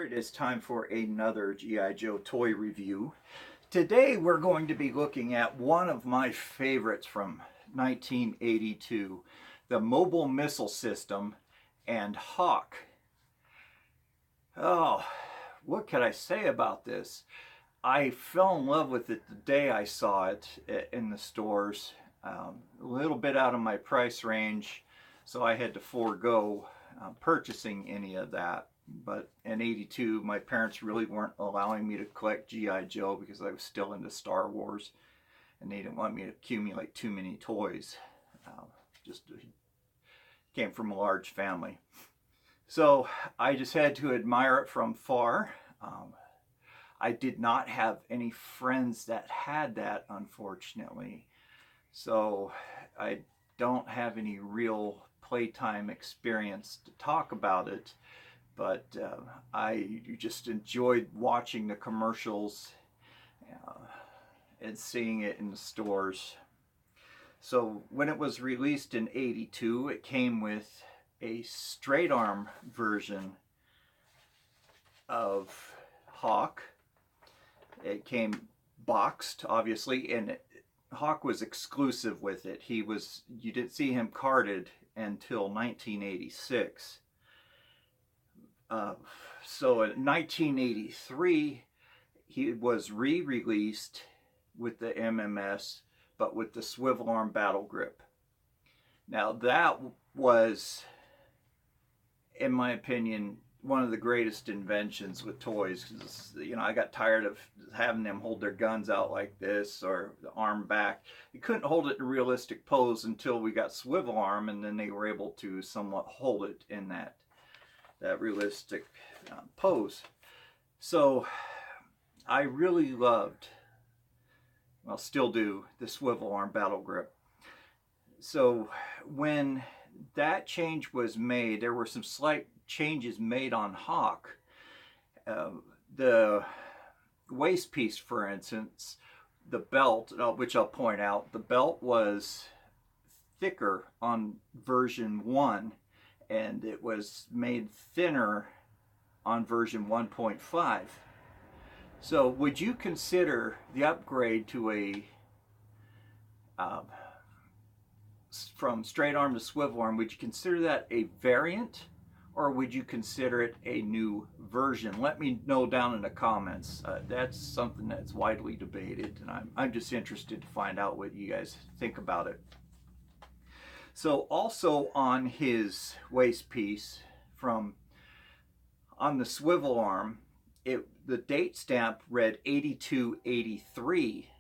here. It is time for another G.I. Joe toy review. Today we're going to be looking at one of my favorites from 1982, the Mobile Missile System and Hawk. Oh, what could I say about this? I fell in love with it the day I saw it in the stores. A little bit out of my price range, so I had to forego purchasing any of that. But in '82, my parents really weren't allowing me to collect G.I. Joe because I was still into Star Wars, and they didn't want me to accumulate too many toys. Just came from a large family. So I just had to admire it from far. I did not have any friends that had that, unfortunately. So I don't have any real playtime experience to talk about it. But I just enjoyed watching the commercials and seeing it in the stores. So when it was released in '82, it came with a straight arm version of Hawk. It came boxed, obviously, and Hawk was exclusive with it. You didn't see him carded until 1986. So in 1983, he was re-released with the MMS, but with the swivel arm battle grip. Now that was, in my opinion, one of the greatest inventions with toys. Cause, I got tired of having them hold their guns out like this or the arm back. You couldn't hold it in a realistic pose until we got swivel arm, and then they were able to somewhat hold it in that realistic pose. So I really loved, well, still do, the swivel arm battle grip. So when that change was made, there were some slight changes made on Hawk. The waist piece, for instance, the belt, which I'll point out, the belt was thicker on version 1, and it was made thinner on version 1.5. So would you consider the upgrade to a from straight arm to swivel arm, would you consider that a variant, or would you consider it a new version? Let me know down in the comments. That's something that's widely debated, and I'm just interested to find out what you guys think about it. So also on his waist piece, on the swivel arm, the date stamp read 8283.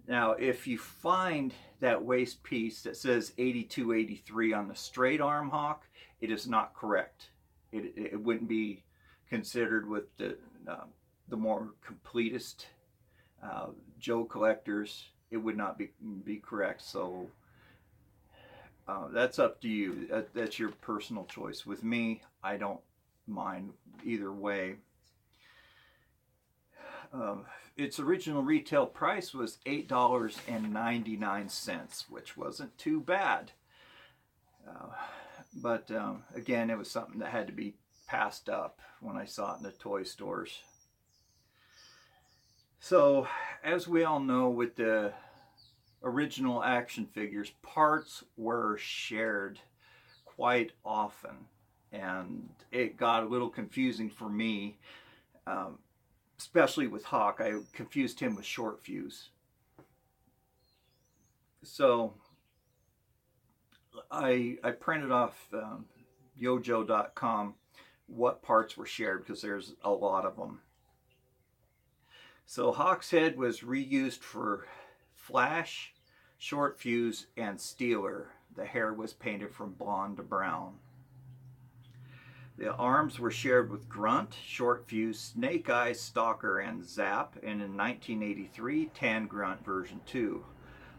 Now if you find that waist piece that says 8283 on the straight arm Hawk, it is not correct. It wouldn't be considered with the more completest Joe collectors. It would not be correct. So that's up to you. That's your personal choice. With me, I don't mind either way. Its original retail price was $8.99, which wasn't too bad. But again, it was something that had to be passed up when I saw it in the toy stores. So, as we all know, with the original action figures, parts were shared quite often, and it got a little confusing for me, especially with Hawk. I confused him with Short Fuze. So I printed off yojo.com what parts were shared, because there's a lot of them. So Hawk's head was reused for Flash, Short Fuze, and Steeler. The hair was painted from blonde to brown. The arms were shared with Grunt, Short Fuze, Snake Eyes, Stalker, and Zap, and in 1983, Tan Grunt version 2.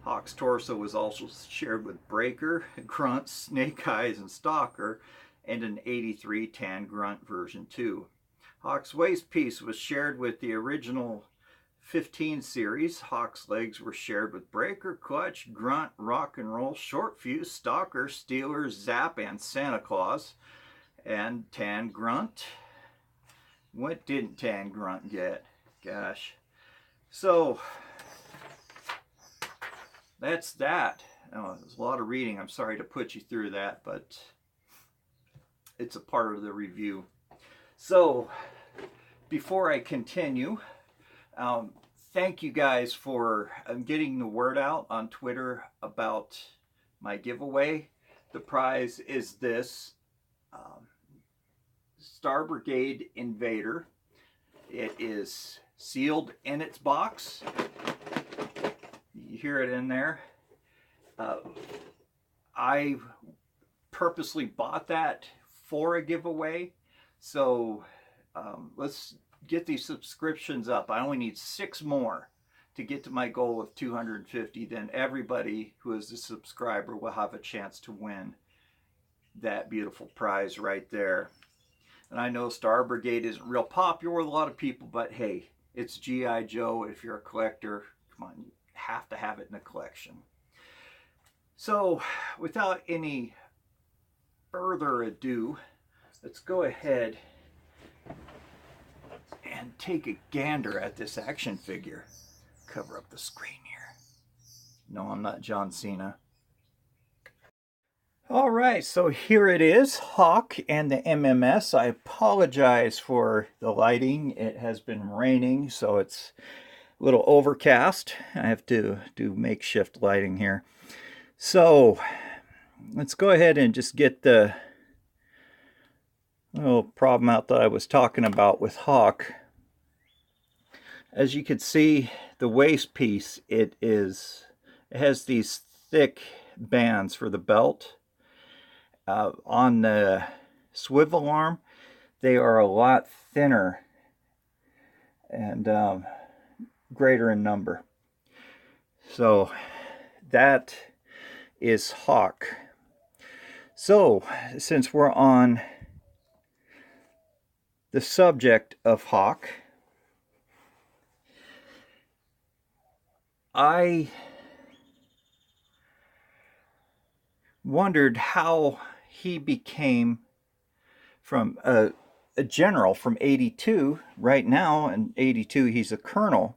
Hawk's torso was also shared with Breaker, Grunt, Snake Eyes, and Stalker, and in '83, Tan Grunt version 2. Hawk's waist piece was shared with the original 15 series. Hawk's legs were shared with Breaker, Clutch, Grunt, Rock and Roll, Short Fuze, Stalker, Steeler, Zap, and Santa Claus. And Tan Grunt. What didn't Tan Grunt get? Gosh. So, that's that. Oh, there's a lot of reading. I'm sorry to put you through that, but it's a part of the review. So, before I continue, thank you guys for getting the word out on Twitter about my giveaway. The prize is this Star Brigade Invader. It is sealed in its box. You hear it in there. I purposely bought that for a giveaway. So let's get these subscriptions up. I only need 6 more to get to my goal of 250. Then everybody who is a subscriber will have a chance to win that beautiful prize right there. And I know Star Brigade isn't real popular with a lot of people, but hey, it's G.I. Joe. If you're a collector, come on, you have to have it in a collection. So without any further ado, let's go ahead and take a gander at this action figure. Cover up the screen here. No, I'm not John Cena. All right, so here it is, Hawk and the MMS. I apologize for the lighting. It has been raining, so it's a little overcast. I have to do makeshift lighting here. So let's go ahead and just get the little problem out that I was talking about with Hawk. As you can see, the waist piece, it has these thick bands for the belt. On the swivel arm, they are a lot thinner and greater in number. So that is Hawk. So since we're on the subject of Hawk, I wondered how he became from a general from 82. Right now in 82 he's a colonel,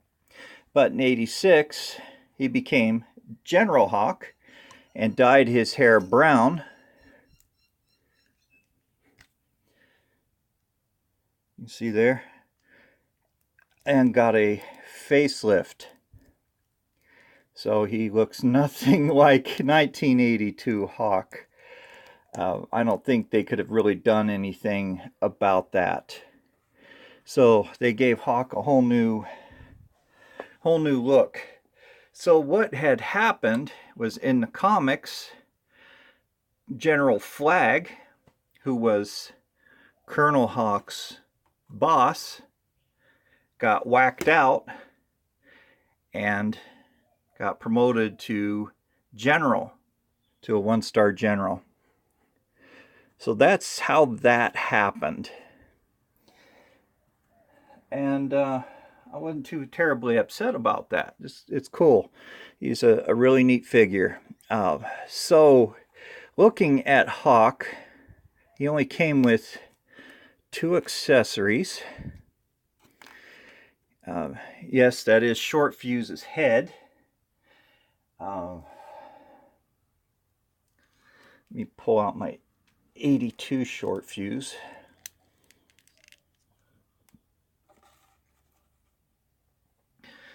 but in 86 he became General Hawk and dyed his hair brown. You see there, and got a facelift. So he looks nothing like 1982 Hawk. I don't think they could have really done anything about that. So they gave Hawk a whole new look. So what had happened was, in the comics, General Flagg, who was Colonel Hawk's boss, got whacked out and got promoted to general, to a 1-star general. So that's how that happened. And I wasn't too terribly upset about that. It's cool. He's a really neat figure. So looking at Hawk, he only came with 2 accessories. Yes, that is Short Fuze's head. Let me pull out my 82 Short Fuse.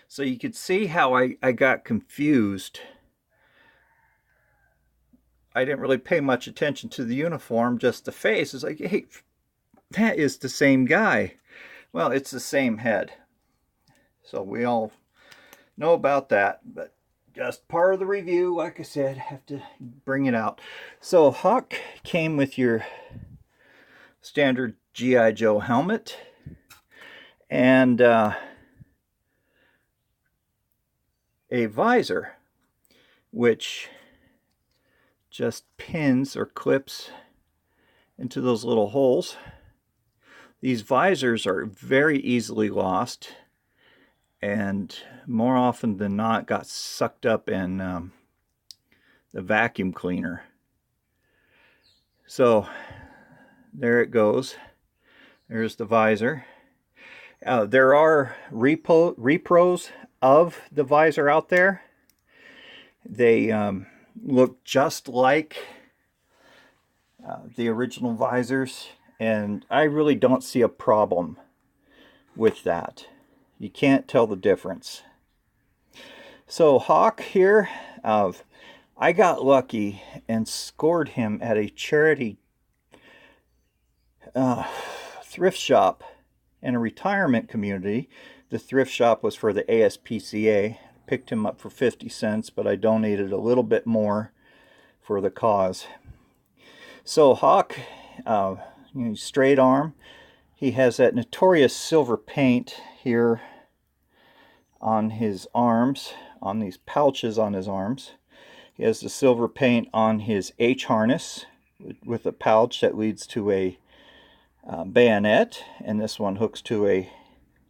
So you could see how I got confused. I didn't really pay much attention to the uniform, just the face. It's like, hey, that is the same guy. Well, it's the same head. So we all know about that, but just part of the review, like I said, have to bring it out. So Hawk came with your standard G.I. Joe helmet and a visor, which just pins or clips into those little holes. These visors are very easily lost, and more often than not got sucked up in the vacuum cleaner. So there it goes. There's the visor. There are repros of the visor out there. They look just like the original visors, and I really don't see a problem with that. You can't tell the difference. So Hawk here, I got lucky and scored him at a charity thrift shop in a retirement community. The thrift shop was for the ASPCA. Picked him up for 50 cents, but I donated a little bit more for the cause. So Hawk, straight arm. He has that notorious silver paint here on his arms, on these pouches on his arms. He has the silver paint on his H harness with a pouch that leads to a bayonet, and this one hooks to a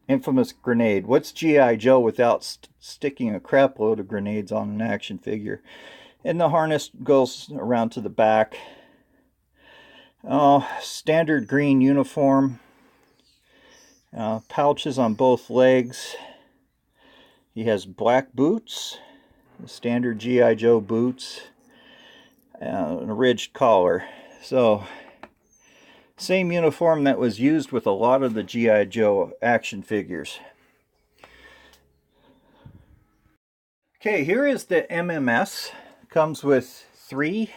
infamous grenade. What's G.I. Joe without sticking a crap load of grenades on an action figure? And the harness goes around to the back. Standard green uniform. Pouches on both legs. He has black boots, the standard G.I. Joe boots, and a ridged collar. So, same uniform that was used with a lot of the G.I. Joe action figures. Okay, here is the MMS. Comes with 3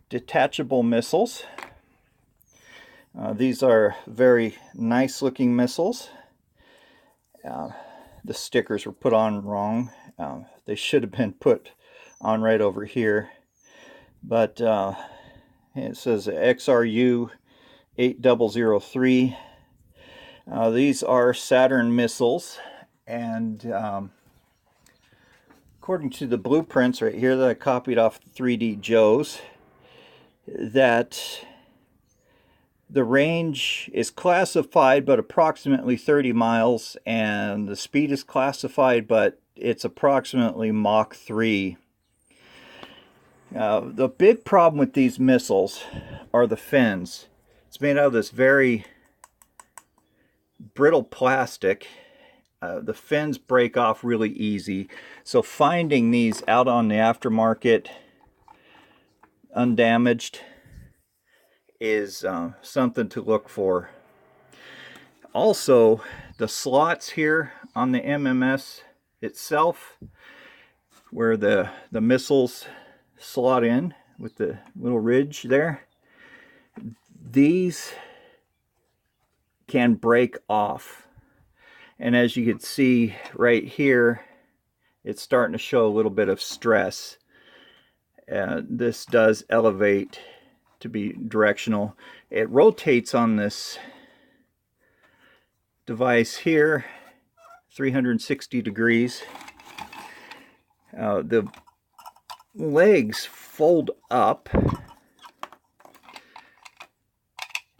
detachable missiles. These are very nice looking missiles. The stickers were put on wrong. They should have been put on right over here. But it says XRU 8003. These are Saturn missiles, and according to the blueprints right here that I copied off 3D Joe's, that the range is classified but approximately 30 miles, and the speed is classified but it's approximately Mach 3. The big problem with these missiles are the fins. It's made out of this very brittle plastic. The fins break off really easy, so finding these out on the aftermarket undamaged is something to look for. Also, the slots here on the MMS itself, where the missiles slot in with the little ridge there, these can break off. And as you can see right here, it's starting to show a little bit of stress. This does elevate to be directional. It rotates on this device here 360 degrees. The legs fold up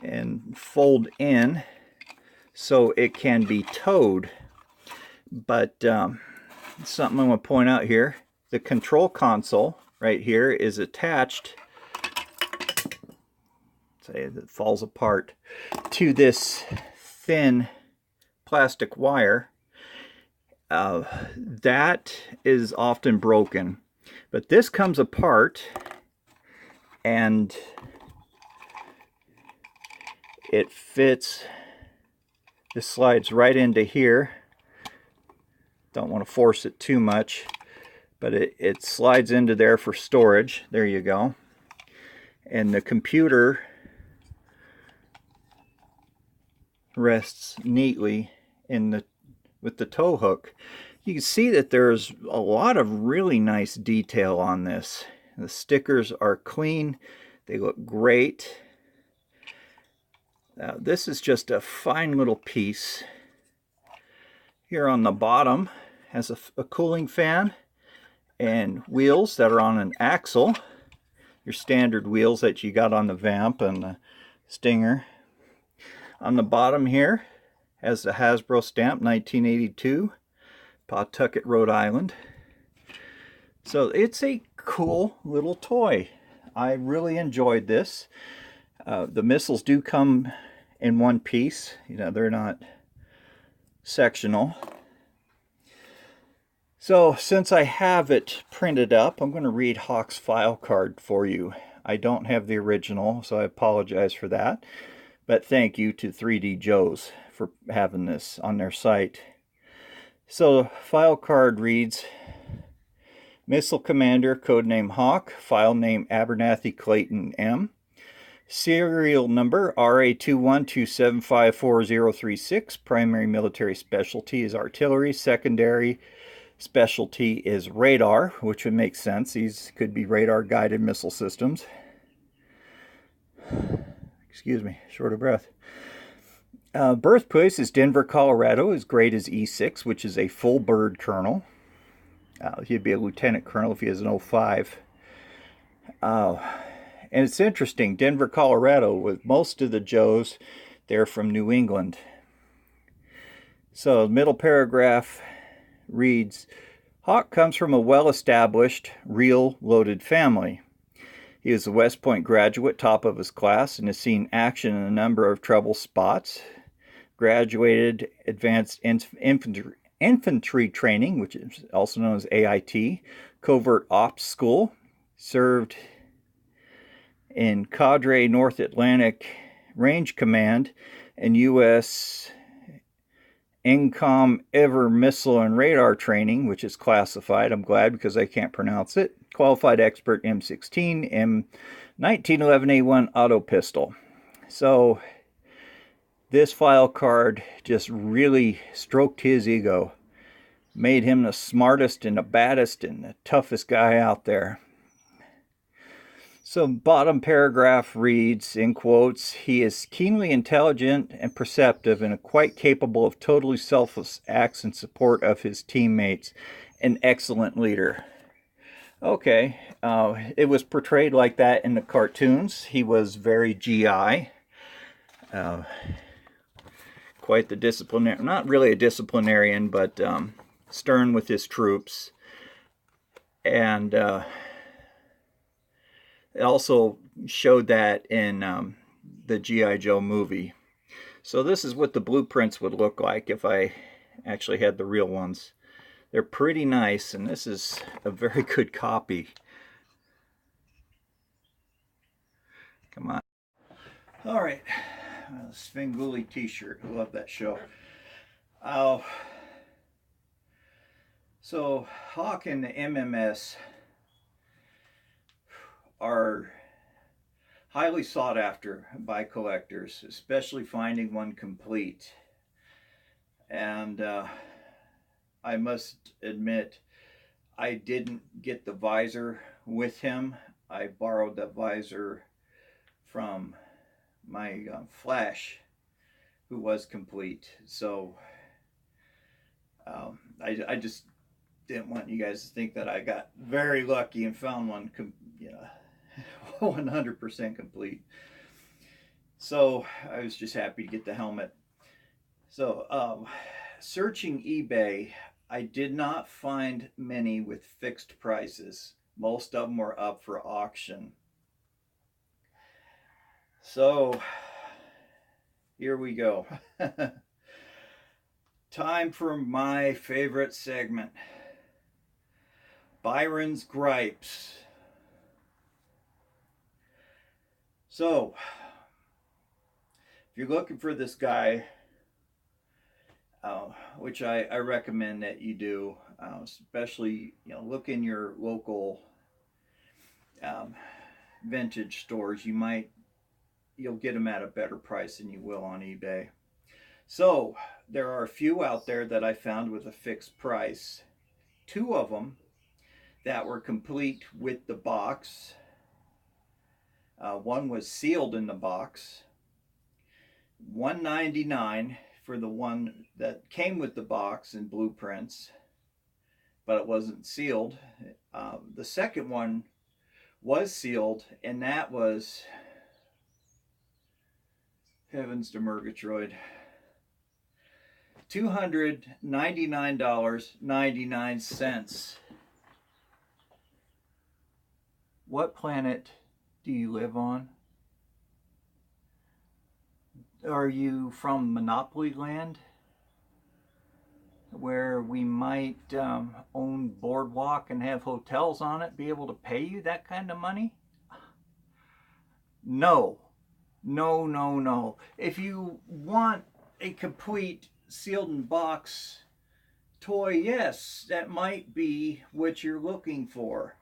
and fold in so it can be towed. But something I want to point out here, the control console right here is attached, say that falls apart, to this thin plastic wire. That is often broken, but this comes apart and it fits. This slides right into here. Don't want to force it too much, but it slides into there for storage. There you go. And the computer rests neatly in with the tow hook. You can see that there's a lot of really nice detail on this. The stickers are clean. They look great. This is just a fine little piece. Here on the bottom has a cooling fan and wheels that are on an axle. Your standard wheels that you got on the Vamp and the Stinger. On the bottom here has the Hasbro stamp, 1982, Pawtucket, Rhode Island. So it's a cool little toy. I really enjoyed this. The missiles do come in one piece. You know, they're not sectional. So since I have it printed up, I'm going to read Hawk's file card for you. I don't have the original, so I apologize for that. But thank you to 3D Joe's for having this on their site. So the file card reads, Missile Commander, codename Hawk, file name Abernathy Clayton M. Serial number RA2127544036. Primary military specialty is artillery. Secondary specialty is radar, which would make sense. These could be radar-guided missile systems. Excuse me, short of breath. Birthplace is Denver, Colorado. His grade is E6, which is a full bird colonel. He'd be a lieutenant colonel if he has an 05. And it's interesting, Denver, Colorado, with most of the Joes, they're from New England. So the middle paragraph reads, Hawk comes from a well-established, real, loaded family. He is a West Point graduate, top of his class, and has seen action in a number of trouble spots. Graduated Advanced Infantry Training, which is also known as AIT, Covert Ops School. Served in Cadre North Atlantic Range Command and U.S. ENCOM Ever Missile and Radar Training, which is classified. I'm glad because I can't pronounce it. Qualified Expert M16, M1911A1 Auto Pistol. So this file card just really stroked his ego. Made him the smartest and the baddest and the toughest guy out there. So bottom paragraph reads, in quotes, he is keenly intelligent and perceptive and quite capable of totally selfless acts in support of his teammates. An excellent leader. Okay, it was portrayed like that in the cartoons. He was very GI. Quite the disciplinarian, not really a disciplinarian, but stern with his troops. And it also showed that in the G.I. Joe movie. So this is what the blueprints would look like if I actually had the real ones. They're pretty nice, and this is a very good copy. Come on. All right. Svengoolie t-shirt. I love that show. So Hawk and the MMS are highly sought after by collectors, especially finding one complete. And I must admit, I didn't get the visor with him. I borrowed the visor from my Flash, who was complete. So I just didn't want you guys to think that I got very lucky and found one, 100% complete. So I was just happy to get the helmet. So searching eBay, I did not find many with fixed prices. Most of them were up for auction. So here we go. Time for my favorite segment, Byron's Gripes. So if you're looking for this guy, which I recommend that you do, especially look in your local vintage stores. You'll get them at a better price than you will on eBay. So there are a few out there that I found with a fixed price. 2 of them that were complete with the box. One was sealed in the box. $199 for the one that came with the box and blueprints, but it wasn't sealed. The second one was sealed, and that was, heavens to Murgatroyd, $299.99. What planet do you live on? Are you from Monopoly Land? where we might own boardwalk and have hotels on it, be able to pay you that kind of money? No, no, no, no. If you want a complete sealed in box toy, yes, that might be what you're looking for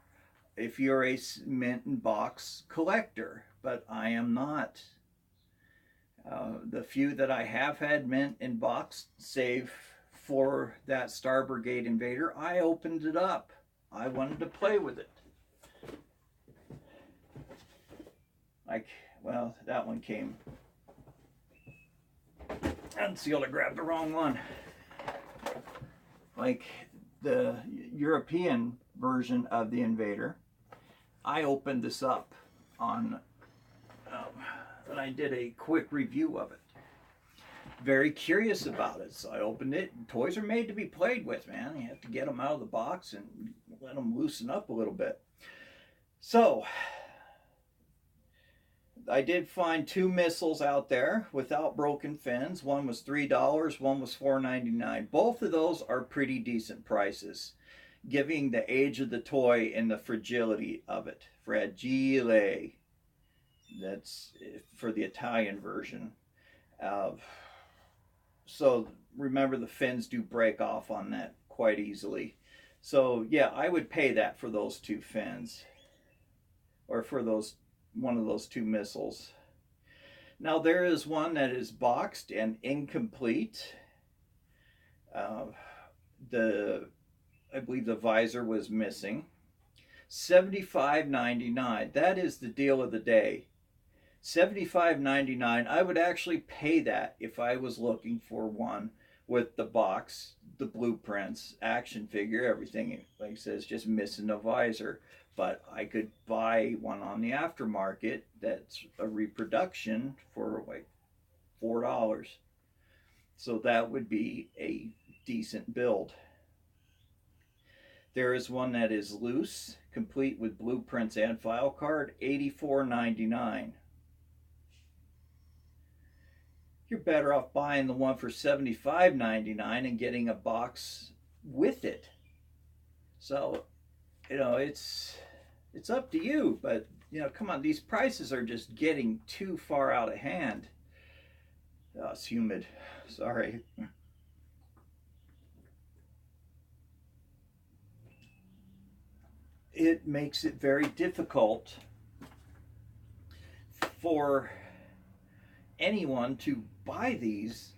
if you're a mint in box collector, but I am not. The few that I have had mint in box, save for that Star Brigade Invader, I opened it up. I wanted to play with it. Like, well, that one came unsealed. I grabbed the wrong one. Like the European version of the Invader, I opened this up on, and I did a quick review of it. Very curious about it, so I opened it. Toys are made to be played with, man. You have to get them out of the box and let them loosen up a little bit. So I did find 2 missiles out there without broken fins. One was $3, one was $4.99. Both of those are pretty decent prices, giving the age of the toy and the fragility of it. Fragile. That's for the Italian version. So remember, the fins do break off on that quite easily. So yeah, I would pay that for those 2 fins, or for those one of those 2 missiles. Now there is one that is boxed and incomplete. I believe the visor was missing. $75.99. That is the deal of the day. $75.99. I would actually pay that if I was looking for one with the box, the blueprints, action figure, everything. Like I said, it's just missing a visor. But I could buy one on the aftermarket that's a reproduction for like $4. So that would be a decent build. There is one that is loose, complete with blueprints and file card, $84.99. You're better off buying the one for $75.99 and getting a box with it. So, you know, it's up to you, but you know, come on, these prices are just getting too far out of hand. Oh, it's humid. Sorry. It makes it very difficult for anyone to buy these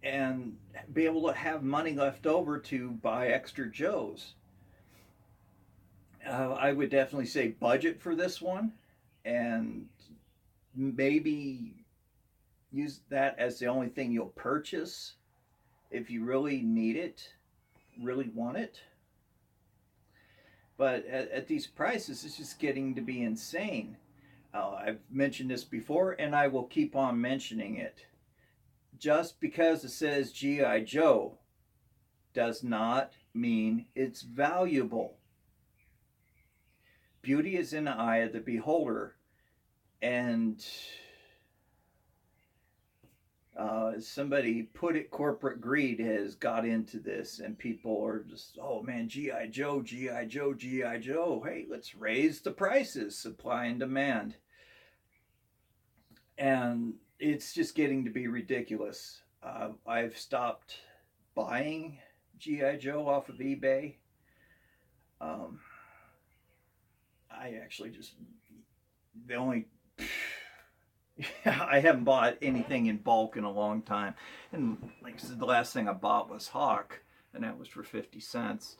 and be able to have money left over to buy extra Joes. I would definitely say budget for this one, and maybe use that as the only thing you'll purchase if you really need it, really want it. But at these prices, it's just getting to be insane. I've mentioned this before, and I will keep on mentioning it. Just because it says G.I. Joe does not mean it's valuable. Beauty is in the eye of the beholder, and somebody put it, corporate greed has got into this, and people are just, oh man, G.I. Joe, G.I. Joe, G.I. Joe. Hey, let's raise the prices, supply and demand. And it's just getting to be ridiculous. I've stopped buying G.I. Joe off of eBay. I actually just, the only, I haven't bought anything in bulk in a long time. And like I said, the last thing I bought was Hawk, and that was for 50 cents.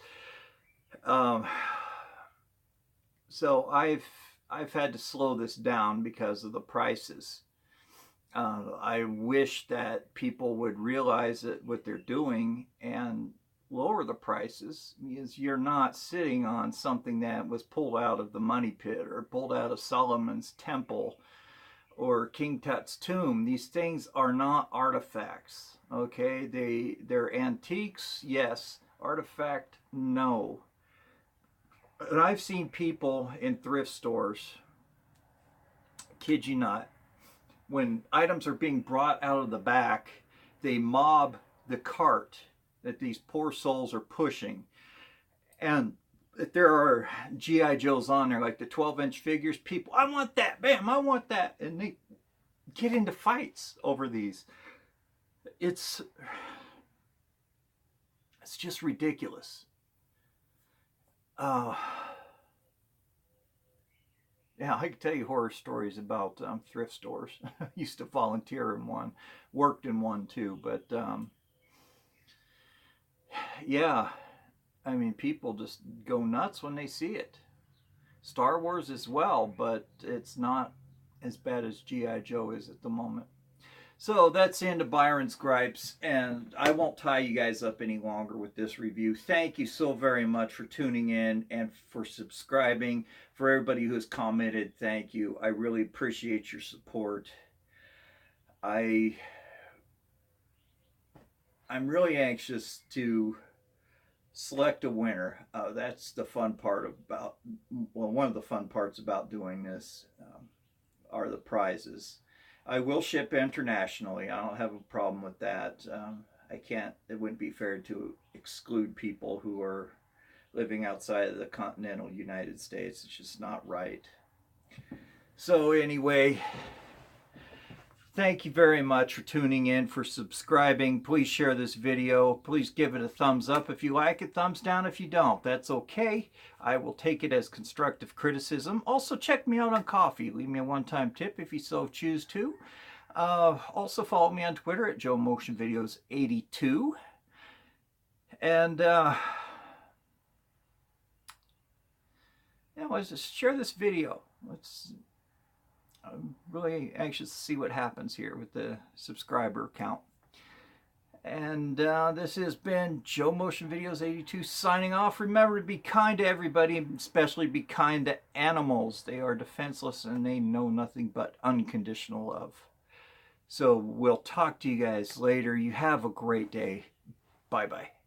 So I've had to slow this down because of the prices. I wish that people would realize that what they're doing and lower the prices, because you're not sitting on something that was pulled out of the money pit or pulled out of Solomon's temple or King Tut's tomb. These things are not artifacts, okay? They're antiques, yes. Artifact, no. And I've seen people in thrift stores, kid you not, when items are being brought out of the back, they mob the cart that these poor souls are pushing. And if there are G.I. Joes on there, like the 12-inch figures, people, I want that, bam, I want that. And they get into fights over these. It's just ridiculous. Yeah, I could tell you horror stories about thrift stores. I used to volunteer in one, worked in one too, but yeah, I mean, people just go nuts when they see it. Star Wars as well, but it's not as bad as G.I. Joe is at the moment. So that's the end of Byron's gripes, and I won't tie you guys up any longer with this review. Thank you so very much for tuning in and for subscribing. For everybody who has commented, thank you. I really appreciate your support. I'm really anxious to select a winner. That's the fun part about, well, one of the fun parts about doing this are the prizes. I will ship internationally. I don't have a problem with that. It wouldn't be fair to exclude people who are living outside of the continental United States. It's just not right. So anyway, thank you very much for tuning in, for subscribing. Please share this video. Please give it a thumbs up if you like it, thumbs down if you don't. That's okay. I will take it as constructive criticism. Also, check me out on Coffee. Leave me a one-time tip if you so choose to. Also, follow me on Twitter at JoeMotionVideos82. And, yeah, let's just share this video. I'm really anxious to see what happens here with the subscriber count. And this has been Joe Motion Videos 82 signing off. Remember to be kind to everybody, especially be kind to animals. They are defenseless and they know nothing but unconditional love. So we'll talk to you guys later. You have a great day. Bye-bye.